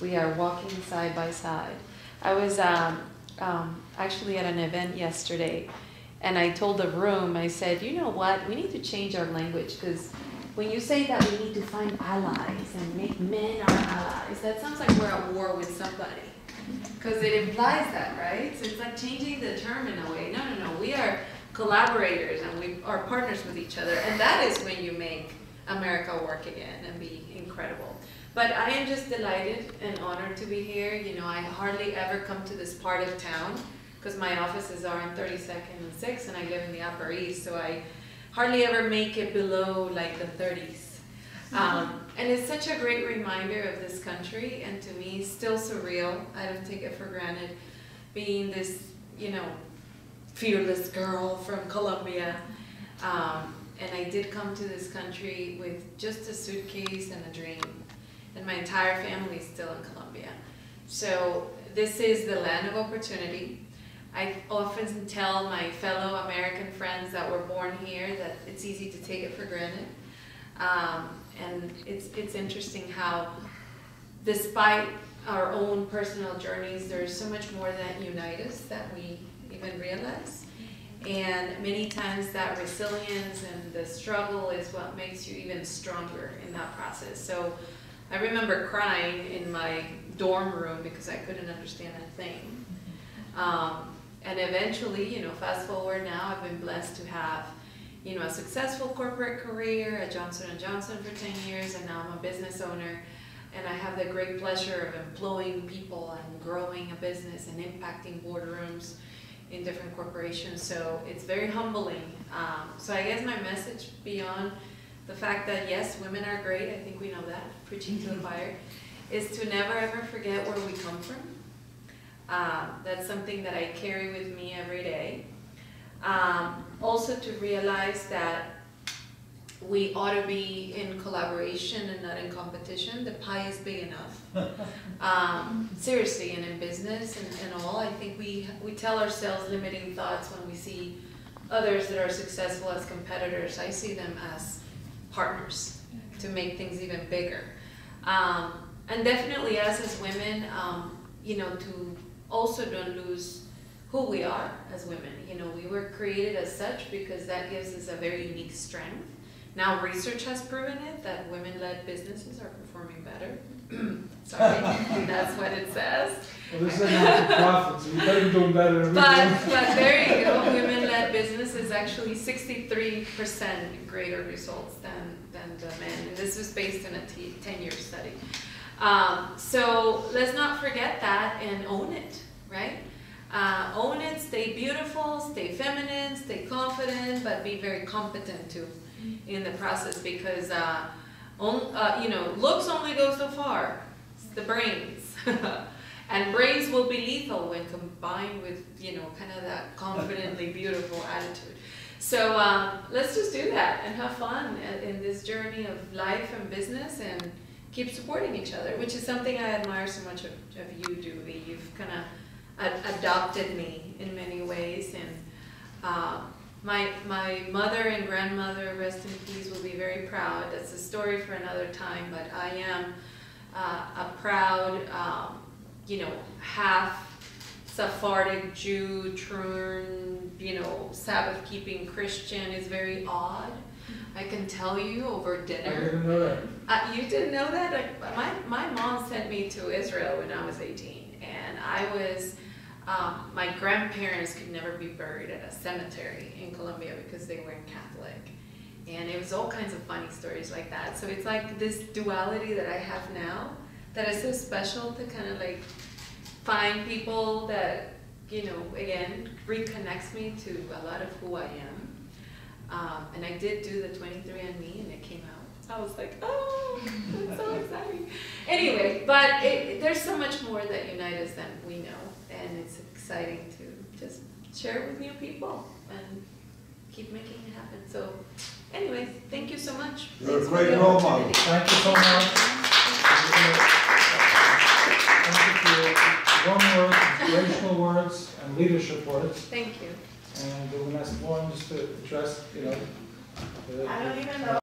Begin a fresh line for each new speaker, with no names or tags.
We are walking side by side. I was actually at an event yesterday, and I told the room, I said, you know what, we need to change our language, because when you say that we need to find allies and make men our allies, that sounds like we're at war with somebody, because it implies that, right? So it's like changing the term in a way. No, no, no, we are collaborators and we are partners with each other, and that is when you make America work again and be incredible. But I am just delighted and honored to be here. You know, I hardly ever come to this part of town because my offices are on 32nd and 6th, and I live in the Upper East, so I hardly ever make it below like the 30s. And it's such a great reminder of this country, and to me, still surreal. I don't take it for granted being this, you know, fearless girl from Colombia. And I did come to this country with just a suitcase and a dream. And my entire family is still in Colombia. So this is the land of opportunity. I often tell my fellow American friends that were born here that it's easy to take it for granted. And it's interesting how, despite our own personal journeys, there's so much more that unite us that we even realize. And many times that resilience and the struggle is what makes you even stronger in that process. So I remember crying in my dorm room because I couldn't understand a thing. And eventually, you know, fast forward now, I've been blessed to have, you know, a successful corporate career at Johnson & Johnson for 10 years, and now I'm a business owner. And I have the great pleasure of employing people and growing a business and impacting boardrooms in different corporations. So it's very humbling. So I guess my message, beyond the fact that yes, women are great, I think we know that, preaching to the choir, is to never ever forget where we come from. That's something that I carry with me every day. Also to realize that we ought to be in collaboration and not in competition. The pie is big enough. Seriously, and in business and all, I think we tell ourselves limiting thoughts when we see others that are successful as competitors. I see them as partners to make things even bigger. And definitely us as women, you know, to also don't lose who we are as women. You know, we were created as such because that gives us a very unique strength. Now research has proven it, that women-led businesses are performing better. Sorry, that's what it says.
Well, this is a not-for-profit, so you better be doing better.
But there you go, women-led business is actually 63% greater results than the men. And this was based on a 10-year study. So let's not forget that and own it, right? Own it, stay beautiful, stay feminine, stay confident, but be very competent too in the process, because you know, looks only go so far. It's the brains. And brains will be lethal when combined with, you know, kind of that confidently beautiful attitude. So let's just do that and have fun in this journey of life and business, and keep supporting each other, which is something I admire so much of you, Duvi. You've kind of adopted me in many ways, and my mother and grandmother, rest in peace, will be very proud. That's a story for another time, but I am a proud, you know, half Sephardic Jew turned, you know, Sabbath-keeping Christian. Is very odd. I can tell you over dinner.
I didn't know that.
You didn't know that? My mom sent me to Israel when I was 18, and I was, my grandparents could never be buried at a cemetery in Colombia because they weren't Catholic. And it was all kinds of funny stories like that. So it's like this duality that I have now that is so special, to kind of like find people that, you know, again, reconnects me to a lot of who I am. And I did do the 23andMe, and it came out. I was like, oh, it's so exciting. Anyway, but there's so much more that unites us than we know, and it's exciting to just share it with new people and keep making it happen. So anyways, thank you so much.
You're a great role model.
Thank you so much. Thank you for your warm words, inspirational words, and leadership words.
Thank you.
And the next one, just to address, you know,
I don't even know.